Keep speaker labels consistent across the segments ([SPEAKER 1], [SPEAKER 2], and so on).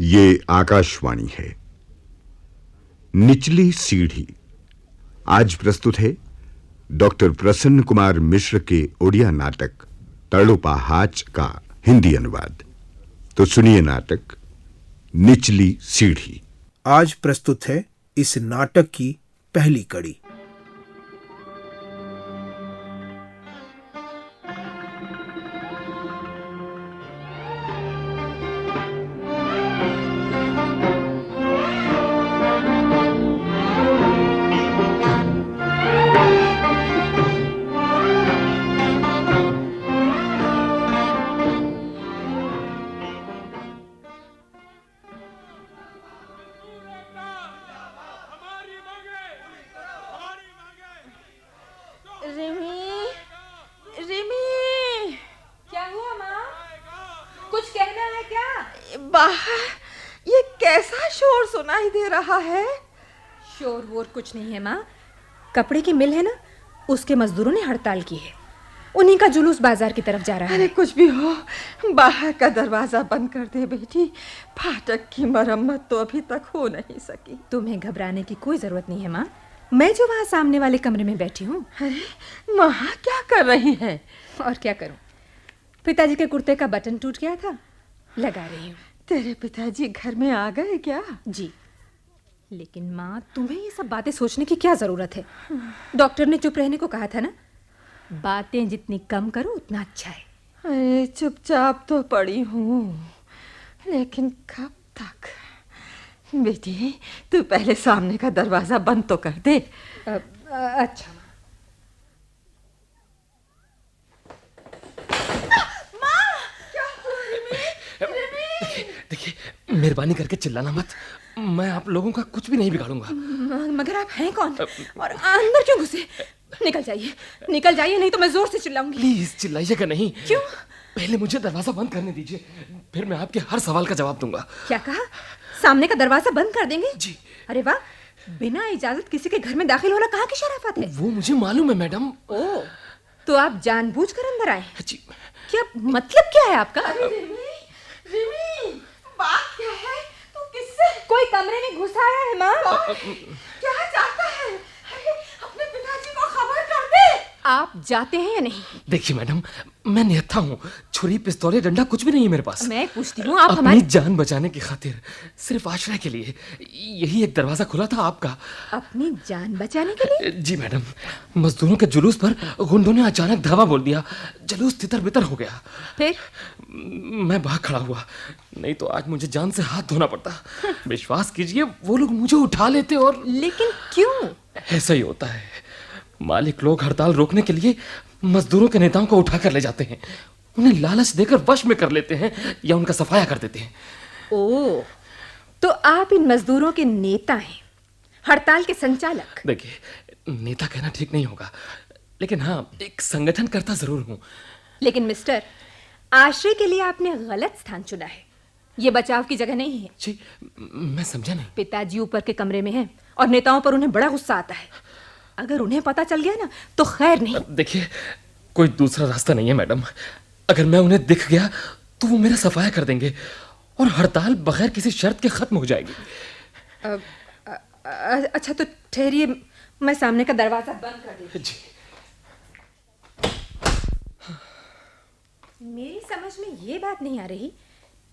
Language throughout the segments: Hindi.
[SPEAKER 1] ये आकाशवाणी है। निचली सीढ़ी आज प्रस्तुत है डॉक्टर प्रसन्न कुमार मिश्र के ओडिया नाटक तड़ोपाहाच का हिंदी अनुवाद। तो सुनिए नाटक निचली सीढ़ी।
[SPEAKER 2] आज प्रस्तुत है इस नाटक की पहली कड़ी।
[SPEAKER 3] बाहर ये कैसा शोर सुनाई दे रहा है?
[SPEAKER 4] शोर वोर कुछ नहीं है माँ। कपड़े की मिल है ना, उसके मजदूरों ने हड़ताल की है। उन्हीं का जुलूस बाजार की तरफ जा रहा है।
[SPEAKER 3] अरे कुछ भी हो, बाहर का दरवाजा बंद कर दे बेटी। फाटक की मरम्मत तो अभी तक हो नहीं सकी।
[SPEAKER 4] तुम्हें घबराने की कोई जरूरत नहीं है माँ। मैं जो वहाँ सामने वाले कमरे में बैठी हूँ।
[SPEAKER 3] अरे वहाँ क्या कर रही है?
[SPEAKER 4] और क्या करूँ, पिताजी के कुर्ते का बटन टूट गया था, लगा रही हूँ।
[SPEAKER 3] तेरे पिताजी घर में आ गए क्या?
[SPEAKER 4] जी, लेकिन माँ तुम्हें ये सब बातें सोचने की क्या जरूरत है? डॉक्टर ने चुप रहने को कहा था ना। बातें जितनी कम करो उतना अच्छा है।
[SPEAKER 3] अरे चुपचाप तो पड़ी हूँ, लेकिन कब तक? बेटी तू पहले सामने का दरवाजा बंद तो कर दे।
[SPEAKER 4] अच्छा
[SPEAKER 5] देखिए, मेहरबानी करके चिल्लाना मत। मैं आप लोगों का कुछ भी नहीं बिगाड़ूंगा।
[SPEAKER 4] मगर आप हैं कौन और अंदर क्यों घुसे? निकल जाइए, निकल जाइए, नहीं तो मैं जोर से चिल्लाऊंगी।
[SPEAKER 5] प्लीज चिल्लाइएगा नहीं।
[SPEAKER 4] क्यों?
[SPEAKER 5] पहले मुझे दरवाजा बंद करने दीजिए, फिर मैं आपके हर सवाल का जवाब दूंगा।
[SPEAKER 4] क्या कहा? सामने का दरवाजा बंद कर देंगे?
[SPEAKER 5] जी।
[SPEAKER 4] अरे वाह, बिना इजाजत किसी के घर में दाखिल होना कहाँ की शराफत है?
[SPEAKER 5] वो मुझे मालूम है मैडम।
[SPEAKER 4] ओह, तो आप जानबूझकर अंदर आए?
[SPEAKER 5] जी।
[SPEAKER 4] क्या मतलब क्या है आपका?
[SPEAKER 3] रिमी, बात क्या है? तू किससे?
[SPEAKER 4] कोई कमरे में घुस आया है माँ।
[SPEAKER 3] क्या चाहता है? अपने पिताजी को खबर कर दे।
[SPEAKER 4] आप जाते हैं या नहीं?
[SPEAKER 5] देखिए मैडम, मैं निहत्था हूँ। छुरी पिस्तौल डंडा कुछ भी नहीं है मेरे पास।
[SPEAKER 4] मैं पूछती हूँ, आप
[SPEAKER 5] अपनी
[SPEAKER 4] हमारी
[SPEAKER 5] जान बचाने की खातिर, सिर्फ आश्रय के लिए यही एक दरवाजा खुला था आपका।
[SPEAKER 4] अपनी जान बचाने के लिए?
[SPEAKER 5] जी मैडम, मजदूरों के जुलूस पर गुंडों ने अचानक धावा बोल दिया। जुलूस तितर बितर हो गया।
[SPEAKER 4] फिर?
[SPEAKER 5] मैं भाग खड़ा हुआ, नहीं तो आज मुझे जान से हाथ धोना पड़ता। विश्वास कीजिए, वो लोग मुझे उठा लेते और...
[SPEAKER 4] लेकिन क्यों?
[SPEAKER 5] ऐसा ही होता है, मालिक लोग हड़ताल रोकने के लिए मजदूरों के नेताओं को उठा कर ले जाते हैं, उन्हें लालच देकर वश में कर लेते हैं या उनका सफाया कर देते हैं।
[SPEAKER 4] ओह, तो आप इन मजदूरों के नेता हैं, हड़ताल के संचालक?
[SPEAKER 5] देखिए, नेता कहना ठीक नहीं होगा, लेकिन हाँ, एक संगठन करता जरूर हूँ।
[SPEAKER 4] लेकिन मिस्टर, आश्रय के लिए आपने गलत स्थान चुना है। ये बचाव की जगह नहीं है।
[SPEAKER 5] जी, मैं समझा नहीं।
[SPEAKER 4] पिताजी ऊपर के कमरे में हैं और नेताओं पर उन्हें बड़ा गुस्सा आता है। अगर उन्हें पता चल गया ना तो खैर नहीं।
[SPEAKER 5] देखिए, कोई दूसरा रास्ता नहीं है मैडम। अगर मैं उन्हें दिख गया तो वो मेरा सफाया कर देंगे और हड़ताल बगैर किसी शर्त के खत्म हो जाएगी।
[SPEAKER 4] अच्छा तो ठहरिए, मैं सामने का दरवाजा बंद कर देती हूँ।
[SPEAKER 5] जी।
[SPEAKER 4] मेरी समझ में ये बात नहीं आ रही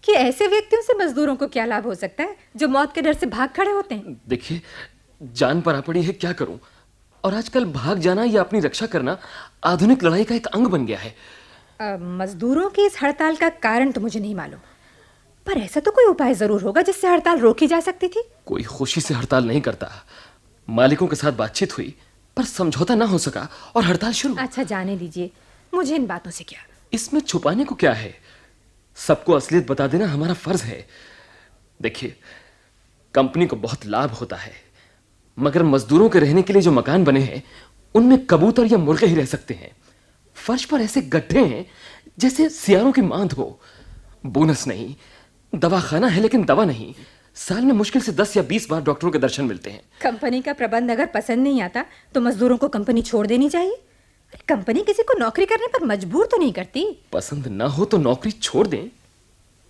[SPEAKER 4] कि ऐसे व्यक्तियों से मजदूरों को क्या लाभ हो सकता है जो मौत के डर से भाग खड़े होते हैं।
[SPEAKER 5] देखिए, जान पर आ पड़ी है, क्या करूं? और आजकल भाग जाना या अपनी रक्षा करना आधुनिक लड़ाई का एक अंग बन गया है।
[SPEAKER 4] मजदूरों की इस हड़ताल का कारण तो मुझे नहीं मालूम, पर ऐसा तो कोई उपाय जरूर होगा जिससे हड़ताल रोकी जा सकती थी।
[SPEAKER 5] कोई खुशी से हड़ताल नहीं करता। मालिकों के साथ बातचीत हुई पर समझौता ना हो सका और हड़ताल शुरू।
[SPEAKER 4] अच्छा जाने दीजिए, मुझे इन बातों से क्या।
[SPEAKER 5] इसमें छुपाने को क्या है? सबको असलियत बता देना हमारा फर्ज है। देखिए, कंपनी को बहुत लाभ होता है, मगर मजदूरों के रहने के लिए जो मकान बने हैं उनमें कबूतर या मुर्गे ही रह सकते हैं। फर्श पर ऐसे गड्ढे हैं जैसे सियारों की मांद हो। बोनस नहीं, दवाखाना है लेकिन दवा नहीं। साल में मुश्किल से 10 या 20 बार डॉक्टरों के दर्शन मिलते हैं।
[SPEAKER 4] कंपनी का प्रबंध अगर पसंद नहीं आता तो मजदूरों को कंपनी छोड़ देनी चाहिए। कंपनी किसी को नौकरी करने पर मजबूर तो नहीं करती।
[SPEAKER 5] पसंद ना हो तो नौकरी छोड़ दें,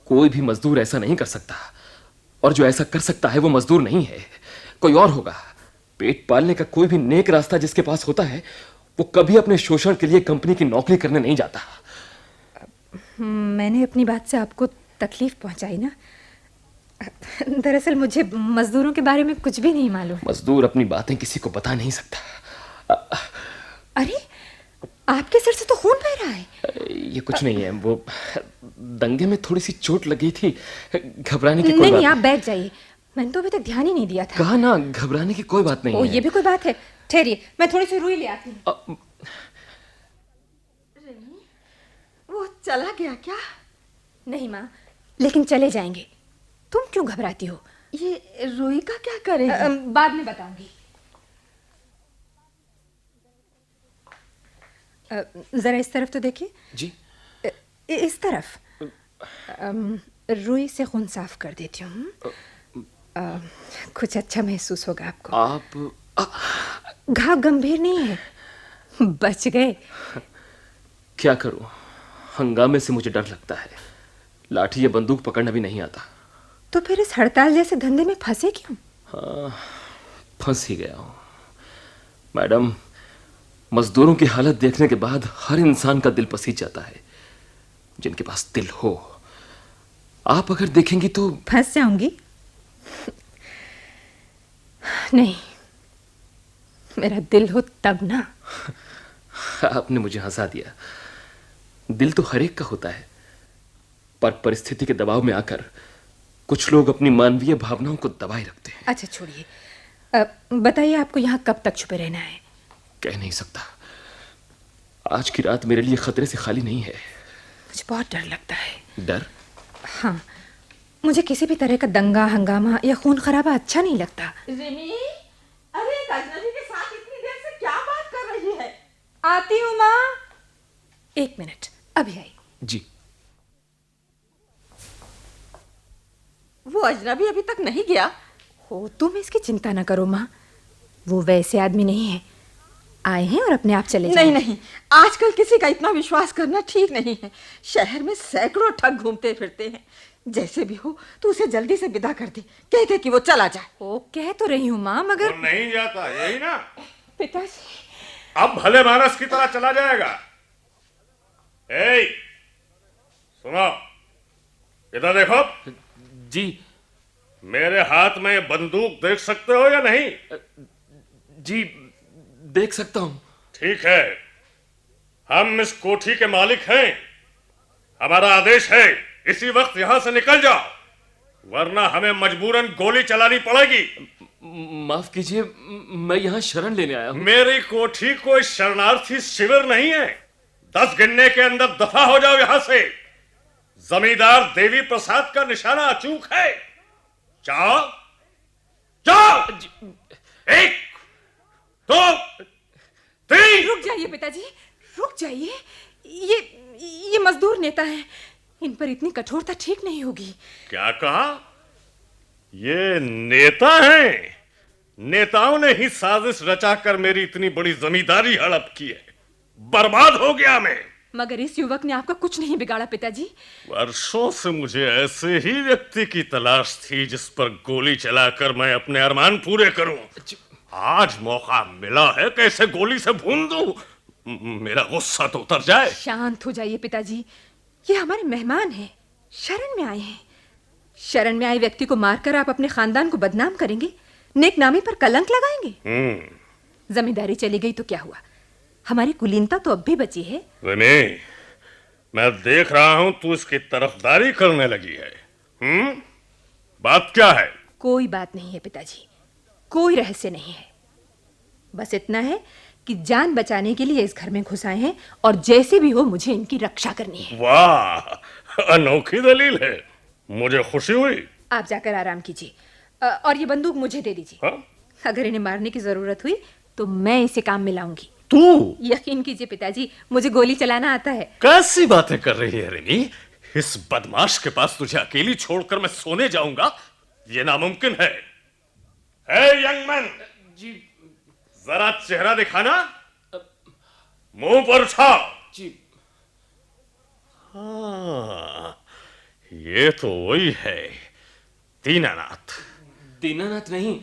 [SPEAKER 5] कोई भी मजदूर ऐसा नहीं कर सकता। और जो ऐसा कर सकता है वो मजदूर नहीं है, कोई और होगा। पेट पालने का कोई भी नेक रास्ता जिसके पास होता है वो कभी अपने शोषण के लिए कंपनी की नौकरी करने नहीं जाता।
[SPEAKER 4] मैंने अपनी बात से आपको तकलीफ पहुंचाई ना? दरअसल मुझे मजदूरों के बारे में कुछ भी नहीं मालूम।
[SPEAKER 5] मजदूर अपनी बातें किसी को बता नहीं सकता।
[SPEAKER 4] अरे, आपके सिर से तो खून बह रहा है।
[SPEAKER 5] ये कुछ नहीं है, वो दंगे में थोड़ी सी चोट लगी थी, घबराने की कोई
[SPEAKER 4] नहीं
[SPEAKER 5] बात
[SPEAKER 4] नहीं, आप बैठ जाइए। मैंने तो अभी तक ध्यान ही नहीं दिया था।
[SPEAKER 5] कहा ना, घबराने की कोई बात नहीं
[SPEAKER 4] ओ,
[SPEAKER 5] है।
[SPEAKER 4] ये भी कोई बात है? ठहरिए, मैं थोड़ी सी रुई ले आती हूँ।
[SPEAKER 3] वो चला गया क्या?
[SPEAKER 4] नहीं माँ, लेकिन चले जाएंगे। तुम क्यों घबराती हो?
[SPEAKER 3] ये रूही का क्या करेगी?
[SPEAKER 4] बाद में बताऊंगी। जरा इस तरफ तो देखिए।
[SPEAKER 5] जी।
[SPEAKER 4] इस तरफ। रुई से खून साफ कर देती हूँ। कुछ अच्छा महसूस होगा आपको।
[SPEAKER 5] आप
[SPEAKER 4] घाव गंभीर नहीं है, बच गए।
[SPEAKER 5] क्या करूं, हंगामे से मुझे डर लगता है। लाठी या बंदूक पकड़ना भी नहीं आता।
[SPEAKER 4] तो फिर इस हड़ताल जैसे धंधे में फंसे क्यों?
[SPEAKER 5] हाँ, फंस ही गया हूं मैडम। मजदूरों की हालत देखने के बाद हर इंसान का दिल पसीज जाता है, जिनके पास दिल हो। आप अगर देखेंगी तो।
[SPEAKER 4] फंस जाऊंगी? नहीं, मेरा दिल हो तब ना।
[SPEAKER 5] आपने मुझे हंसा दिया। दिल तो हर एक का होता है, पर परिस्थिति के दबाव में आकर कुछ लोग अपनी मानवीय भावनाओं को दबाए रखते हैं।
[SPEAKER 4] अच्छा छोड़िए, बताइए आपको यहाँ कब तक छुपे रहना है?
[SPEAKER 5] कह नहीं सकता। आज की रात मेरे लिए खतरे से खाली नहीं है।
[SPEAKER 4] मुझे बहुत डर लगता है।
[SPEAKER 5] डर?
[SPEAKER 4] हाँ, मुझे किसी भी तरह का दंगा हंगामा या खून खराबा अच्छा नहीं लगता।
[SPEAKER 3] रिमी, अरे एक अजनबी के साथ इतनी देर से क्या बात कर रही है?
[SPEAKER 4] आती हूँ माँ। 1 मिनट, अभी आई।
[SPEAKER 5] जी।
[SPEAKER 3] वो अजनबी अभी तक नहीं गया?
[SPEAKER 4] हो, तुम इसकी चिंता ना करो माँ। वो वैसे आदमी नहीं है, आए हैं और अपने आप चले
[SPEAKER 3] नहीं नहीं, आजकल किसी का इतना विश्वास करना ठीक नहीं है। शहर में सैकड़ों ठग घूमते फिरते हैं। जैसे भी हो तो उसे जल्दी से विदा कर दे। कह दे कि वो चला जाए।
[SPEAKER 4] ओ, कह तो रही हूँ माँ, मगर
[SPEAKER 6] वो नहीं जाता, यही ना?
[SPEAKER 4] पिताजी।
[SPEAKER 6] अब भले मानस की तरह चला जाएगा। ए, सुनो, इधर देखो।
[SPEAKER 5] जी।
[SPEAKER 6] मेरे हाथ में बंदूक देख सकते हो या नहीं?
[SPEAKER 5] जी, देख सकता हूं।
[SPEAKER 6] ठीक है, हम इस कोठी के मालिक हैं। हमारा आदेश है, इसी वक्त यहां से निकल जाओ, वरना हमें मजबूरन गोली चलानी पड़ेगी।
[SPEAKER 5] माफ कीजिए, मैं यहाँ शरण लेने आया हूँ।
[SPEAKER 6] मेरी कोठी कोई शरणार्थी शिविर नहीं है। 10 गिनने के अंदर दफा हो जाओ यहां से। जमींदार देवी प्रसाद का निशाना अचूक है। जाओ जाओ। 1 2 3।
[SPEAKER 4] रुक जाइए पिताजी, रुक जाइए। ये मजदूर नेता हैं, इन पर इतनी कठोरता ठीक नहीं होगी।
[SPEAKER 6] क्या कहा? ये नेता हैं? नेताओं ने ही साजिश रचाकर मेरी इतनी बड़ी जमींदारी हड़प की है। बर्बाद हो गया मैं।
[SPEAKER 4] मगर इस युवक ने आपका कुछ नहीं बिगाड़ा पिताजी।
[SPEAKER 6] वर्षों से मुझे ऐसे ही व्यक्ति की तलाश थी जिस पर गोली चलाकर मैं अपने अरमान पूरे करूं। आज मौका मिला है, कैसे गोली से भून दूं। मेरा गुस्सा तो उतर जाए।
[SPEAKER 4] शांत हो जाइए पिताजी, ये हमारे मेहमान हैं, शरण में आए हैं। शरण में आए व्यक्ति को मारकर आप अपने खानदान को बदनाम करेंगे, नेक नामी पर कलंक लगाएंगे। जमींदारी चली गई तो क्या हुआ, हमारी कुलीनता तो अब भी बची है।
[SPEAKER 6] रिमी, मैं देख रहा हूं तू इसकी तरफदारी करने लगी है। बात क्या है?
[SPEAKER 4] कोई बात नहीं है पिताजी, कोई रहस्य नहीं है। बस इतना है कि जान बचाने के लिए इस घर में घुस आए हैं और जैसे भी हो मुझे इनकी रक्षा करनी है।
[SPEAKER 6] वाह, अनोखी दलील है, मुझे खुशी हुई।
[SPEAKER 4] आप जाकर आराम कीजिए और ये बंदूक मुझे दे दीजिए।
[SPEAKER 6] हाँ?
[SPEAKER 4] अगर इन्हें मारने की जरूरत हुई तो मैं इसे काम में लाऊंगी।
[SPEAKER 6] तू
[SPEAKER 4] यकीन कीजिए पिताजी, मुझे गोली चलाना आता है।
[SPEAKER 6] कैसी बातें कर रही है रिमी? इस बदमाश के पास तुझे अकेली छोड़कर मैं सोने जाऊंगा, ये नामुमकिन है। यंग मैन,
[SPEAKER 5] जी।
[SPEAKER 6] जरा चेहरा दिखाना, मुंह पर उठाओ।
[SPEAKER 5] जी।
[SPEAKER 6] हाँ, ये तो वही है, दीनानाथ।
[SPEAKER 5] दीनानाथ नहीं,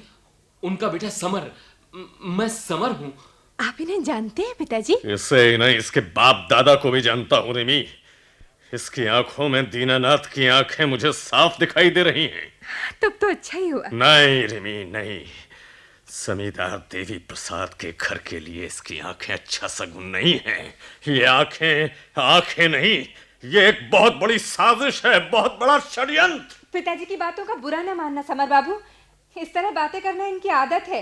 [SPEAKER 5] उनका बेटा समर। मैं समर हूं।
[SPEAKER 4] आप इन्हें जानते हैं पिताजी?
[SPEAKER 6] इसे ही नहीं, इसके बाप दादा को भी जानता हूं रिमी। इसकी आंखों में दीनानाथ की आंखें मुझे साफ दिखाई दे रही हैं।
[SPEAKER 4] तब तो अच्छा ही हुआ।
[SPEAKER 6] नहीं रिमी नहीं, जमींदार देवी प्रसाद के घर के लिए इसकी आंखें अच्छा सगुन नहीं है। ये आंखें नहीं, ये एक बहुत बड़ी साजिश है, बहुत बड़ा षड्यंत्र।
[SPEAKER 4] पिताजी की बातों का बुरा ना मानना समर बाबू, इस तरह बातें करना इनकी आदत है।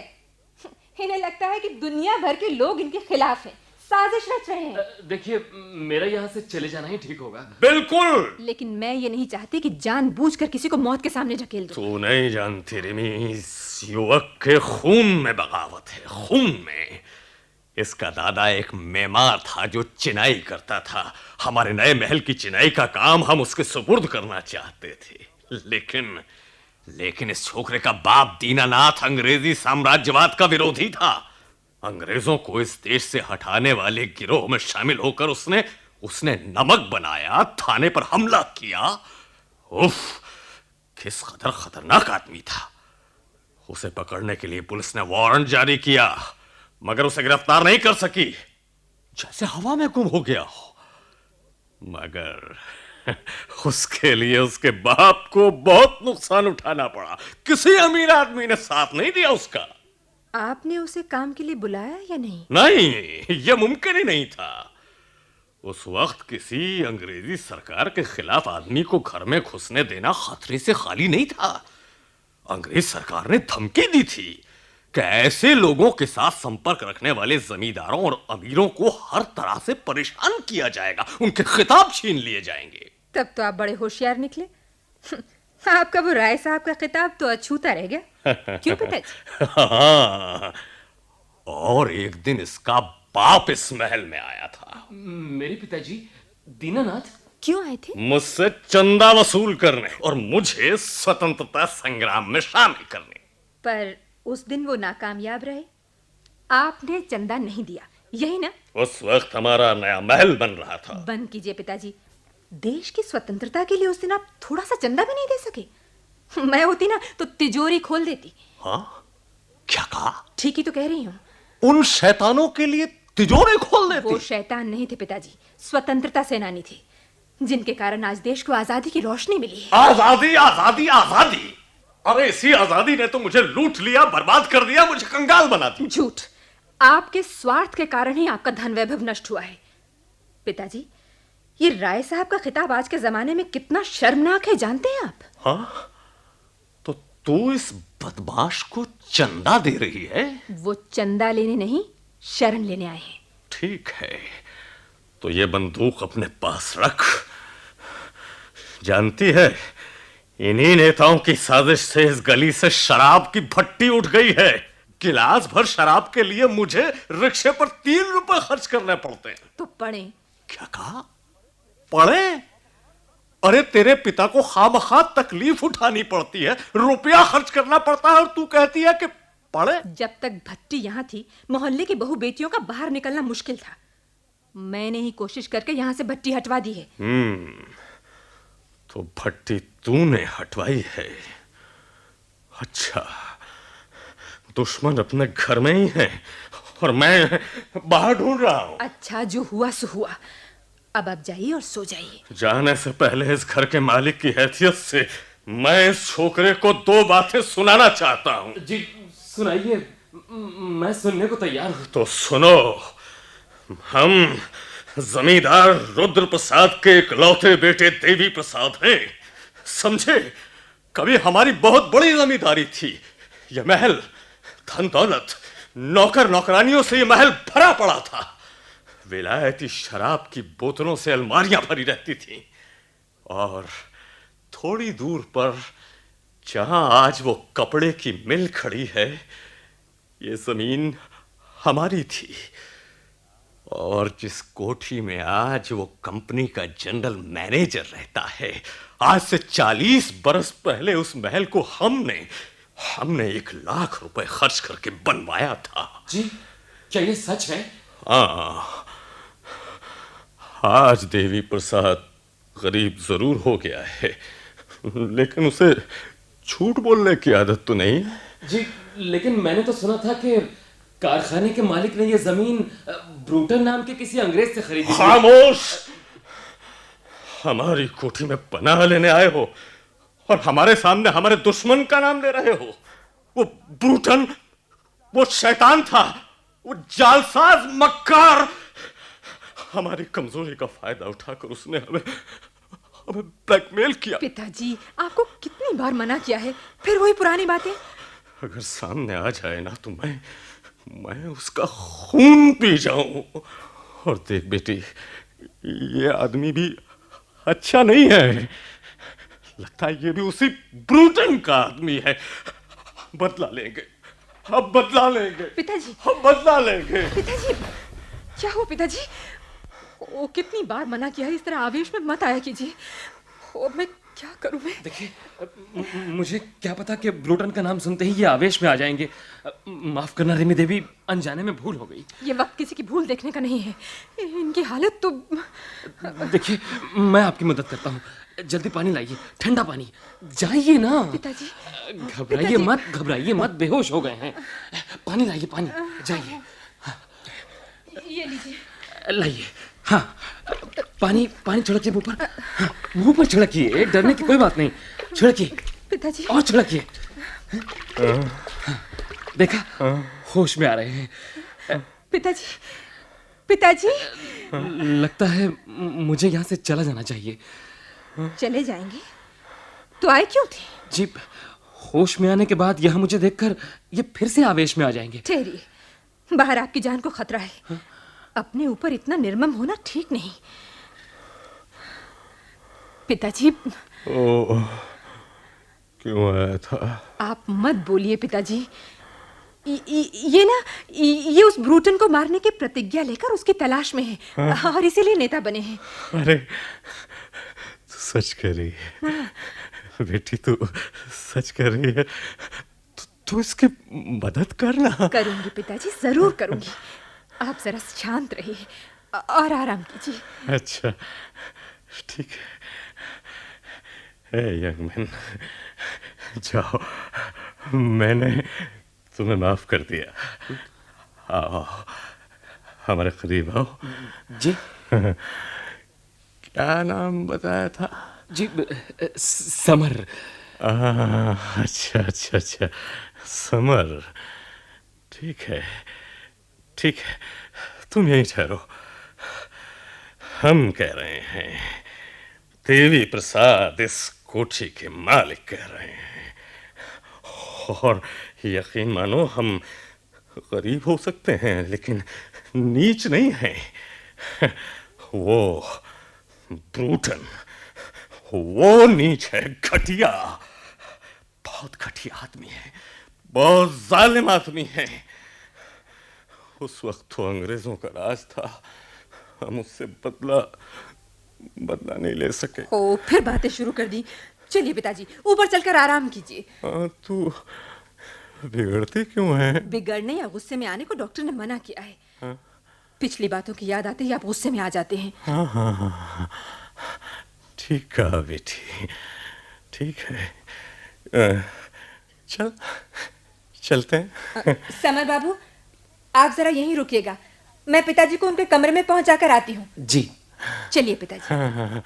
[SPEAKER 4] इन्हें लगता है कि दुनिया भर के लोग इनके खिलाफ हैं, साजिश रच रहे हैं।
[SPEAKER 5] देखिए, मेरा यहाँ से चले जाना ही ठीक होगा।
[SPEAKER 6] बिल्कुल।
[SPEAKER 4] लेकिन मैं ये नहीं चाहती कि जानबूझकर किसी को मौत के सामने ढकेल दूं।
[SPEAKER 6] तू नहीं जानती रिमी, इस युवक के खून में बगावत है, खून में। इसका दादा एक मेमार था जो चिनाई करता था। हमारे नए महल की चिनाई का काम हम उसके सुपुर्द करना चाहते थे, लेकिन इस छोकरे का बाप दीनानाथ अंग्रेजी साम्राज्यवाद का विरोधी था। अंग्रेजों को इस देश से हटाने वाले गिरोह में शामिल होकर उसने नमक बनाया, थाने पर हमला किया। उफ, किस कदर खतरनाक आदमी था। उसे पकड़ने के लिए पुलिस ने वारंट जारी किया, मगर उसे गिरफ्तार नहीं कर सकी, जैसे हवा में गुम हो गया हो। मगर उसके लिए उसके बाप को बहुत नुकसान उठाना पड़ा। किसी अमीर आदमी ने साथ नहीं दिया उसका।
[SPEAKER 4] आपने उसे काम के लिए बुलाया या नहीं?
[SPEAKER 6] नहीं, यह मुमकिन ही नहीं था। उस वक्त किसी अंग्रेजी सरकार के खिलाफ आदमी को घर में घुसने देना खतरे से खाली नहीं था। अंग्रेज सरकार ने धमकी दी थी कि ऐसे लोगों के साथ संपर्क रखने वाले जमींदारों और अमीरों को हर तरह से परेशान किया जाएगा, उनके खिताब छीन लिए जाएंगे।
[SPEAKER 4] तब तो आप बड़े होशियार निकले। आपका वो राय साहब का खिताब तो अछूता रह गया। क्यों पिताजी?
[SPEAKER 6] हाँ, और एक दिन इसका बाप इस महल में आया था।
[SPEAKER 5] मेरे पिताजी दीनानाथ?
[SPEAKER 4] क्यों आए थे?
[SPEAKER 6] मुझसे चंदा वसूल करने और मुझे स्वतंत्रता संग्राम में शामिल करने।
[SPEAKER 4] पर उस दिन वो नाकामयाब रहे। आपने चंदा नहीं दिया, यही ना?
[SPEAKER 6] उस वक्त हमारा नया महल बन रहा था।
[SPEAKER 4] बंद कीजिए पिताजी। देश की स्वतंत्रता के लिए उस दिन आप थोड़ा सा चंदा भी नहीं दे सके। मैं होती ना तो तिजोरी खोल देती।
[SPEAKER 6] हाँ, क्या कहा?
[SPEAKER 4] ठीक ही तो कह रही हूँ।
[SPEAKER 6] उन शैतानों के लिए तिजोरी खोल देती?
[SPEAKER 4] वो शैतान नहीं थे पिताजी, स्वतंत्रता सेनानी थे, जिनके कारण आज देश को आजादी की रोशनी मिली है।
[SPEAKER 6] आजादी, आजादी, आजादी! अरे इसी आजादी ने तो मुझे लूट लिया, बर्बाद कर दिया, मुझे कंगाल बना दिया।
[SPEAKER 4] झूठ! आपके स्वार्थ के कारण ही आपका धन वैभव नष्ट हुआ है। पिताजी, ये राय साहब का खिताब आज के जमाने में कितना शर्मनाक है, जानते हैं आप?
[SPEAKER 6] हाँ, तो तू इस बदमाश को चंदा दे रही है?
[SPEAKER 4] वो चंदा लेने नहीं, शरण लेने आए हैं।
[SPEAKER 6] ठीक है, तो ये बंदूक अपने पास रख। जानती है, इन्हीं नेताओं की साजिश से इस गली से शराब की भट्टी उठ गई है। गिलास भर शराब के लिए मुझे रिक्शे पर 3 रुपए खर्च करने पड़ते हैं।
[SPEAKER 4] तो पढ़े।
[SPEAKER 6] क्या कहा? पढ़े? अरे तेरे पिता को खामखा तकलीफ उठानी पड़ती है, रुपया खर्च करना पड़ता है, और तू कहती है कि पढ़े?
[SPEAKER 4] जब तक भट्टी यहाँ थी, मोहल्ले की बहू बेटियों का बाहर निकलना मुश्किल था। मैंने ही कोशिश करके यहाँ से भट्टी हटवा दी है।
[SPEAKER 6] तो भट्टी तूने हटवाई है? अच्छा, दुश्मन अपने घर में ही है और मैं बाहर ढूंढ रहा हूं।
[SPEAKER 4] अच्छा, जो हुआ सो हुआ। अब आप जाइए और सो जाइए।
[SPEAKER 6] जाने से पहले इस घर के मालिक की हैसियत से मैं इस छोकरे को 2 बातें सुनाना चाहता हूं।
[SPEAKER 5] जी सुनाइए, मैं सुनने को तैयार हूं।
[SPEAKER 6] तो सुनो, हम जमींदार रुद्र प्रसाद के इकलौते बेटे देवी प्रसाद हैं, समझे? कभी हमारी बहुत बड़ी जमींदारी थी। यह महल धन दौलत, नौकर नौकरानियों से यह महल भरा पड़ा था। विलायती शराब की बोतलों से अलमारियां भरी रहती थीं, और थोड़ी दूर पर जहां आज वो कपड़े की मिल खड़ी है, ये जमीन हमारी थी। और जिस कोठी में आज वो कंपनी का जनरल मैनेजर रहता है, आज से 40 बरस पहले उस महल को हमने 1 लाख रुपए खर्च करके बनवाया था।
[SPEAKER 5] जी, क्या ये सच है?
[SPEAKER 6] हाँ, आज देवी प्रसाद गरीब जरूर हो गया है, लेकिन उसे झूठ बोलने की आदत तो नहीं है?
[SPEAKER 5] जी, लेकिन मैंने तो सुना था कि कारखाने के मालिक ने ये जमीन ब्रूटन नाम के किसी अंग्रेज से खरीदी थी।
[SPEAKER 6] खामोश! हमारी कोठी में पनाह लेने आए हो और हमारे सामने हमारे दुश्मन का नाम ले रहे हो। वो ब्रूटन, वो शैतान था, वो जालसाज, मक्कार। हमारी कमजोरी का फायदा उठाकर उसने हमें ब्लैकमेल किया।
[SPEAKER 4] पिताजी, आपको कितनी बार मना किया है, फिर वही पुरानी बातें।
[SPEAKER 6] अगर सामने आ जाए ना तो मैं उसका खून पी जाऊं। और देख बेटी, ये आदमी भी अच्छा नहीं है। लगता है ये भी उसी ब्रूटन का आदमी है। बदला लेंगे, अब बदला लेंगे
[SPEAKER 4] पिताजी,
[SPEAKER 6] अब बदला लेंगे।
[SPEAKER 4] पिताजी, क्या हो पिताजी? ओ, कितनी बार मना किया है, इस तरह आवेश में मत आया कीजिए। ओ, मैं क्या करूं मैं?
[SPEAKER 5] देखिए, मुझे क्या पता कि ब्रूटन का नाम सुनते ही ये आवेश में आ जाएंगे। माफ करना रेमी देवी, अनजाने में भूल हो गई।
[SPEAKER 4] ये वक्त किसी की भूल देखने का नहीं है। इनकी हालत तो...
[SPEAKER 5] देखिए, मैं आपकी मदद करता हूँ। जल्दी पानी लाइए, ठंडा पानी। जाइए ना।
[SPEAKER 4] पिताजी,
[SPEAKER 5] घबराइए मत, बेहोश हो गए हैं। पानी लाइए, पानी। जाइए।
[SPEAKER 4] ये लीजिए।
[SPEAKER 5] लाइए। हाँ, पानी छिड़किए मुंह पर। हाँ, मुंह पर छिड़किए, डरने की कोई बात नहीं। छिड़किए
[SPEAKER 4] पिताजी,
[SPEAKER 5] और छिड़किए। देखा, होश में आ रहे हैं।
[SPEAKER 4] पिताजी, पिताजी।
[SPEAKER 5] लगता है मुझे यहाँ से चला जाना चाहिए।
[SPEAKER 4] चले जाएंगे तो आए क्यों थे?
[SPEAKER 5] जी, होश में आने के बाद यहाँ मुझे देखकर ये फिर से आवेश में आ जाएंगे।
[SPEAKER 4] ठहरिए, बाहर आपकी जान को खतरा है। अपने ऊपर इतना निर्मम होना ठीक नहीं। पिताजी,
[SPEAKER 6] ओह, क्यों आया था?
[SPEAKER 4] आप मत बोलिए पिताजी। ये उस ब्रूटन को मारने की प्रतिज्ञा लेकर उसकी तलाश में है। और इसीलिए नेता बने हैं।
[SPEAKER 6] अरे, तू सच कह रही है? बेटी, तू सच कह रही है? तू इसकी मदद करना।
[SPEAKER 4] करूंगी पिताजी, जरूर करूंगी। आप जरा शांत रहिए और आराम कीजिए।
[SPEAKER 6] अच्छा, ठीक है। यंग मैन, जाओ, मैंने तुम्हें माफ कर दिया। आओ, हमारे करीब आओ।
[SPEAKER 5] जी।
[SPEAKER 6] क्या नाम बताया था?
[SPEAKER 5] जी, समर।
[SPEAKER 6] अच्छा, समर। ठीक है, तुम यहीं ठहरो। हम कह रहे हैं, देवी प्रसाद इस कोठी के मालिक कह रहे हैं। और यकीन मानो, हम गरीब हो सकते हैं लेकिन नीच नहीं हैं। वो ब्रूटन, वो नीच है, घटिया, बहुत घटिया आदमी है, बहुत जालिम आदमी है। उस वक्त तो अंग्रेजों का राज था, हम उससे बदला नहीं ले सके।
[SPEAKER 4] ओ, फिर बातें शुरू कर दी। चलिए पिताजी, ऊपर चलकर आराम कीजिए।
[SPEAKER 6] तू बिगड़ती क्यों है?
[SPEAKER 4] बिगड़ने या गुस्से में आने को डॉक्टर ने मना किया है। पिछली बातों की याद आते ही आप गुस्से में आ जाते हैं।
[SPEAKER 6] हाँ, ठीक कहा बेटी, ठीक है। चलते हैं।
[SPEAKER 4] समर बाबू, आप जरा यहीं रुकिएगा, मैं पिताजी को उनके कमरे में पहुंचाकर आती हूँ।
[SPEAKER 5] जी।
[SPEAKER 4] चलिए पिताजी।
[SPEAKER 6] हाँ,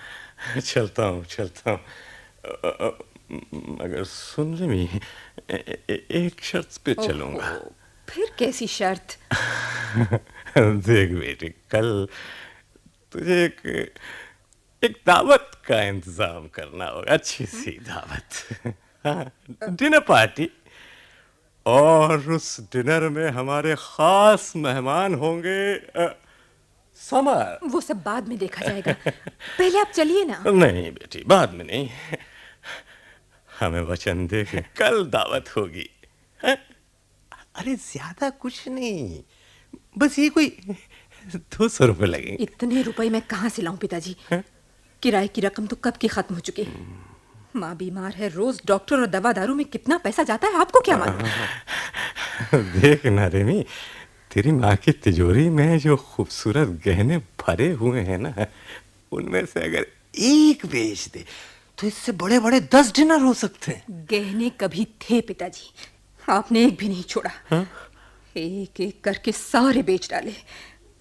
[SPEAKER 6] चलता हूँ। मगर सुन रही, एक शर्त पे चलूंगा।
[SPEAKER 4] फिर कैसी शर्त?
[SPEAKER 6] देख बेटी, कल तुझे एक दावत का इंतजाम करना होगा, अच्छी सी दावत। हाँ, डिनर पार्टी। और उस डिनर में हमारे खास मेहमान होंगे समर।
[SPEAKER 4] वो सब बाद में देखा जाएगा, पहले आप चलिए ना।
[SPEAKER 6] नहीं बेटी, बाद में नहीं, हमें वचन दे के कल दावत होगी। अरे ज्यादा कुछ नहीं, बस ये कोई 200 रुपए लगेंगे।
[SPEAKER 4] इतने रुपए मैं कहाँ से लाऊं पिताजी? किराए की रकम तो कब की खत्म हो चुकी है। माँ बीमार है, रोज डॉक्टर और दवा दारू में कितना पैसा जाता है आपको क्या मालूम?
[SPEAKER 6] देख ना रेमी, तेरी माँ की तिजोरी में जो खूबसूरत गहने भरे हुए हैं ना, उनमें से अगर एक बेच दे
[SPEAKER 7] तो इससे बड़े बड़े 10 डिनर हो सकते हैं।
[SPEAKER 4] गहने कभी थे पिताजी, आपने एक भी नहीं छोड़ा। एक एक करके सारे बेच डाले।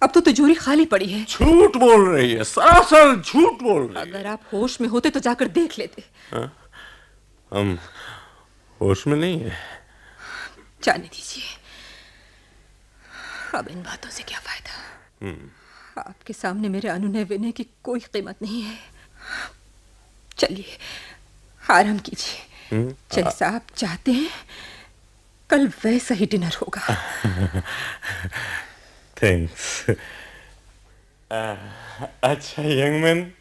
[SPEAKER 4] अब तो तिजोरी खाली पड़ी है।
[SPEAKER 8] झूठ बोल रही है, सरासर झूठ बोल रही है।
[SPEAKER 4] अगर आप होश में होते तो जाकर देख लेते।
[SPEAKER 8] हम होश में नहीं है।
[SPEAKER 4] जाने दीजिए, अब इन बातों से क्या फायदा। आपके सामने मेरे अनुनय विनय की कोई कीमत नहीं है। चलिए आराम कीजिए, जैसा आप चाहते हैं कल वैसा ही डिनर होगा।
[SPEAKER 8] थैंक्स। अच्छा यंग मैन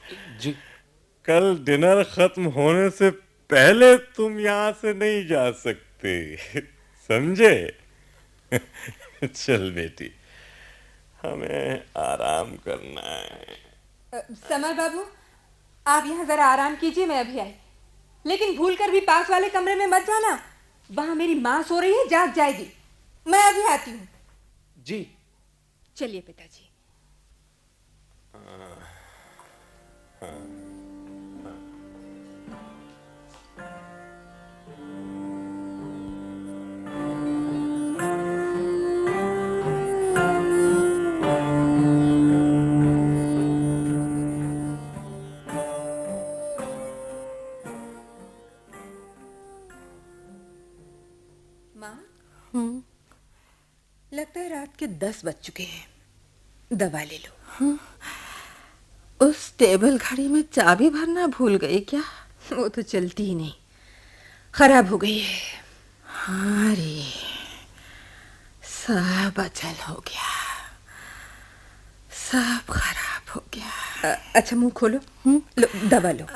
[SPEAKER 7] जी।
[SPEAKER 8] कल डिनर खत्म होने से पहले तुम यहाँ से नहीं जा सकते, समझे? चल बेटी, हमें आराम करना है।
[SPEAKER 4] समर बाबू, आप यहाँ जरा आराम कीजिए, मैं अभी आई। लेकिन भूलकर भी पास वाले कमरे में मत जाना, वहां मेरी माँ सो रही है, जाग जाएगी। मैं अभी आती हूँ।
[SPEAKER 7] जी।
[SPEAKER 4] चलिए पिताजी। लगता है रात के 10 बज चुके हैं। दवा ले लो।
[SPEAKER 3] उस टेबल घड़ी में चाबी भरना भूल गई क्या?
[SPEAKER 4] वो तो चलती ही नहीं, खराब हो गई है।
[SPEAKER 3] अरे सब अचल हो गया, सब खराब हो गया।
[SPEAKER 4] अच्छा मुंह खोलो। लो दवा लो।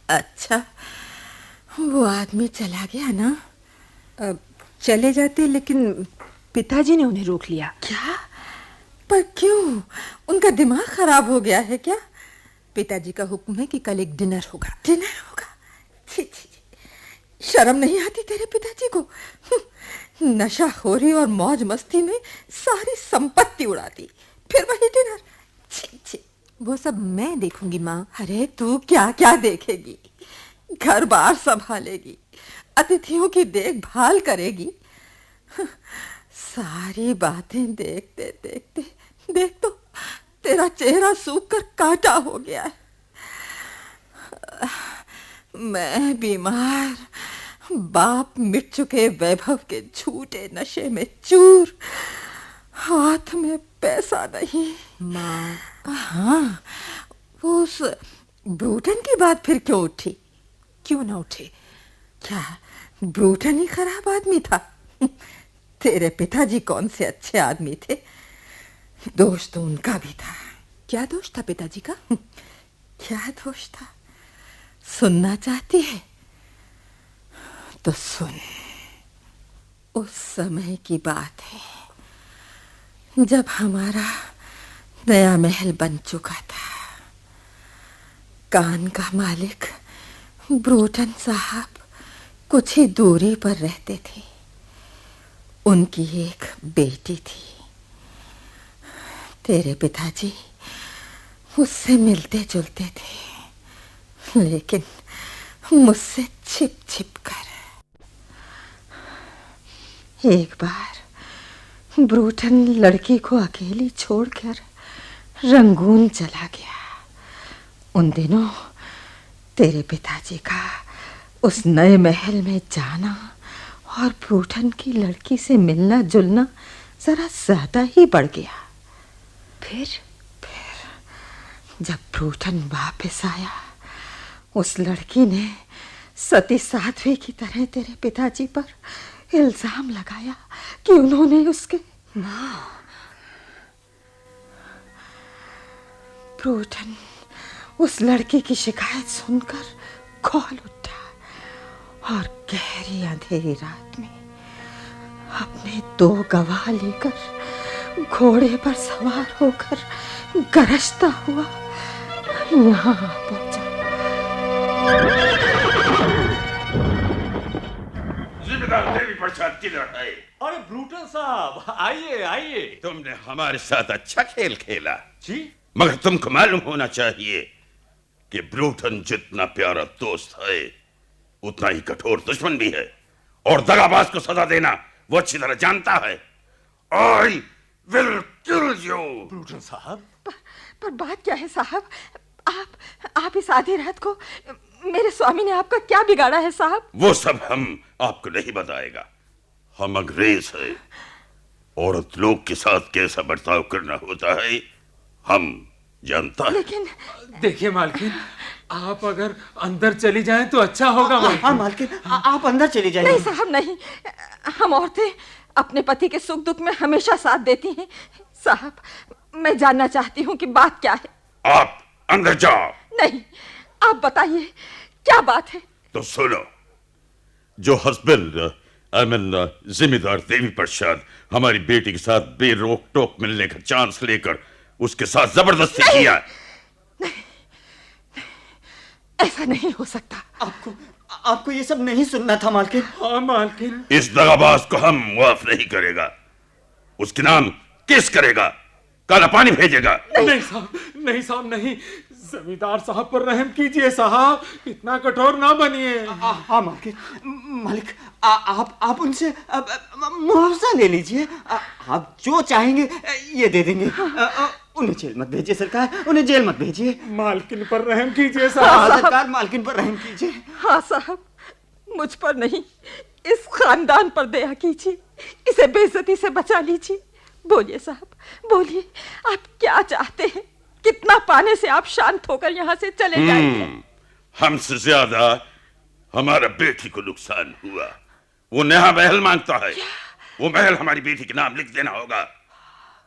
[SPEAKER 3] अच्छा वो आदमी चला गया ना?
[SPEAKER 4] चले जाते, लेकिन पिताजी ने उन्हें रोक लिया।
[SPEAKER 3] क्या? पर क्यों? उनका दिमाग खराब हो गया है क्या?
[SPEAKER 4] पिताजी का हुक्म है कि कल एक डिनर होगा।
[SPEAKER 3] डिनर होगा? छी छी, शर्म नहीं आती तेरे पिताजी को? नशाखोरी और मौज मस्ती में सारी संपत्ति उड़ा दी, फिर वही डिनर। छी छी,
[SPEAKER 4] वो सब मैं देखूंगी माँ।
[SPEAKER 3] अरे तू क्या क्या देखेगी? घर बार संभालेगी, अतिथियों की देखभाल करेगी। सारी बातें देखते देखते देख तो तेरा चेहरा सूख कर कांटा हो गया है। मैं बीमार, बाप मिट चुके वैभव के झूठे नशे में चूर, हाथ में पैसा नहीं।
[SPEAKER 4] माँ।
[SPEAKER 3] हाँ, उस ब्रूटन की बात फिर क्यों उठी?
[SPEAKER 4] क्यों ना उठे?
[SPEAKER 3] क्या ब्रूटन ही खराब आदमी था? तेरे पिताजी कौन से अच्छे आदमी थे? दोष तो उनका भी था।
[SPEAKER 4] क्या दोष था पिताजी का?
[SPEAKER 3] क्या दोष था? सुनना चाहती है तो सुन। उस समय की बात है जब हमारा नया महल बन चुका था। कान का मालिक ब्रूटन साहब कुछ ही दूरी पर रहते थे। उनकी एक बेटी थी। तेरे पिताजी उससे मिलते जुलते थे, लेकिन मुझसे छिप छिप कर। एक बार ब्रूटन लड़की को अकेली छोड़कर रंगून चला गया। उन दिनों तेरे पिताजी का उस नए महल में जाना और ब्रूटन की लड़की से मिलना जुलना जरा ज्यादा ही बढ़ गया। फिर जब ब्रूटन वापस आया, उस लड़की ने सती साध्वी की तरह तेरे पिताजी पर इल्जाम लगाया कि उन्होंने उसके। ब्रूटन उस लड़की की शिकायत सुनकर खौल उठा और गहरी अंधेरी रात में अपने 2 गवाह लेकर घोड़े पर सवार होकर गरजता हुआ यहाँ पहुंचा।
[SPEAKER 6] जिम्मेदार देवी प्रसाद किधर है?
[SPEAKER 9] अरे
[SPEAKER 6] ब्रूटन साहब, आइए आइए।
[SPEAKER 9] तुमने हमारे साथ अच्छा खेल खेला
[SPEAKER 6] जी।
[SPEAKER 9] मगर तुमको मालूम होना चाहिए कि ब्रूटन जितना प्यारा दोस्त है उतना ही कठोर दुश्मन भी है, और दगाबाज को सजा देना वो अच्छी तरह जानता है। I will kill you.
[SPEAKER 6] Bruton साहब,
[SPEAKER 3] पर बात क्या है साहब? आप इस आधी रात को मेरे स्वामी ने आपका क्या बिगाड़ा है साहब?
[SPEAKER 9] वो सब हम आपको नहीं बताएगा। हम अंग्रेज हैं, औरत लोग के साथ कैसा बर्ताव करना होता है हम जानता है।
[SPEAKER 3] लेकिन
[SPEAKER 7] देखिए मालकिन, आप अगर अंदर चली जाएं तो अच्छा होगा।
[SPEAKER 10] हाँ मालकिन, आप अंदर चली जाइए।
[SPEAKER 3] नहीं साहब नहीं, हम औरतें अपने पति के सुख दुख में हमेशा साथ देती हैं। साहब, मैं जानना चाहती हूँ कि बात क्या है।
[SPEAKER 9] आप अंदर जाओ।
[SPEAKER 3] नहीं, आप बताइए क्या बात है।
[SPEAKER 9] तो सुनो, जो हस्बैंड जिम्मेदार देवी प्रसाद हमारी बेटी के साथ बेरोक टोक मिलने का चांस लेकर उसके साथ जबरदस्ती किया।
[SPEAKER 3] ऐसा नहीं हो सकता।
[SPEAKER 10] आपको ये सब नहीं सुनना था मालकिन।
[SPEAKER 7] हाँ मालकिन,
[SPEAKER 9] इस दगाबाज को हम माफ नहीं करेगा। उसके नाम किस करेगा, काला पानी भेजेगा।
[SPEAKER 7] नहीं साहब नहीं, जमींदार साहब पर रहम कीजिए साहब, इतना कठोर ना बनिए।
[SPEAKER 10] हाँ मालकिन, मालिक आप उनसे मुआवजा ले लीजिए। आप जो चाहेंगे ये दे देंगे। उन्हें जेल मत भेजिए सरकार, उन्हें जेल मत भेजिए।
[SPEAKER 7] मालकिन पर रहम कीजिए
[SPEAKER 10] हाँ
[SPEAKER 7] साहब।
[SPEAKER 10] सरकार, मालकिन पर रहम कीजिए।
[SPEAKER 3] हाँ साहब, मुझ पर नहीं, इस खानदान पर दया कीजिए, इसे बेइज्जती से बचा लीजिए। बोलिए साहब, बोलिए, आप क्या चाहते हैं? कितना पाने से आप शांत होकर यहाँ से चले जाएंगे?
[SPEAKER 9] हमसे ज्यादा हमारा बेटी को नुकसान हुआ। वो नया महल मांगता है। वो महल हमारी बेटी के नाम लिख देना होगा,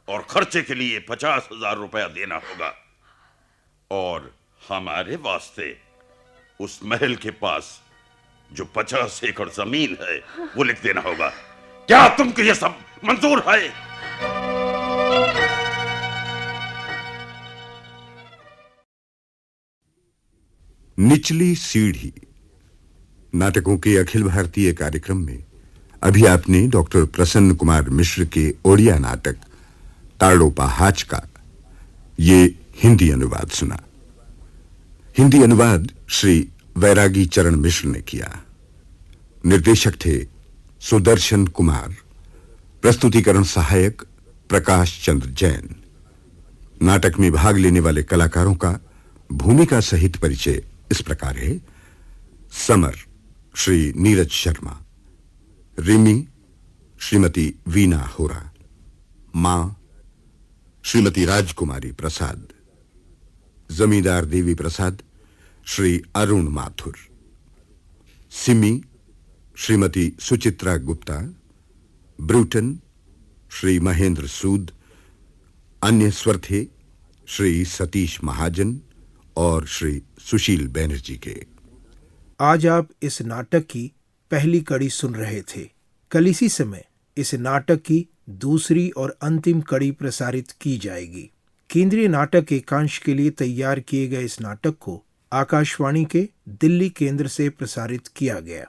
[SPEAKER 9] और खर्चे के लिए 50,000 रुपया देना होगा, और हमारे वास्ते उस महल के पास जो 50 एकड़ जमीन है वो लिख देना होगा। क्या तुमको ये सब मंजूर है?
[SPEAKER 1] निचली सीढ़ी नाटकों के अखिल भारतीय कार्यक्रम में अभी आपने डॉक्टर प्रसन्न कुमार मिश्र के ओडिया नाटक ताड़ोपा हाच का ये हिंदी अनुवाद सुना। हिंदी अनुवाद श्री वैरागी चरण मिश्र ने किया। निर्देशक थे सुदर्शन कुमार। प्रस्तुतिकरण सहायक प्रकाश चंद्र जैन। नाटक में भाग लेने वाले कलाकारों का भूमिका सहित परिचय इस प्रकार है। समर श्री नीरज शर्मा, रिमी श्रीमती वीना होरा, मां श्रीमती राजकुमारी प्रसाद, जमींदार देवी प्रसाद श्री अरुण माथुर, सिमी श्रीमती सुचित्रा गुप्ता, ब्रूटन श्री महेंद्र सूद, अन्य स्वर थे श्री सतीश महाजन और श्री सुशील बैनर्जी के।
[SPEAKER 2] आज आप इस नाटक की पहली कड़ी सुन रहे थे। कल इसी समय इस नाटक की दूसरी और अंतिम कड़ी प्रसारित की जाएगी। केंद्रीय नाटक एकांश के लिए तैयार किए गए इस नाटक को आकाशवाणी के दिल्ली केंद्र से प्रसारित किया गया।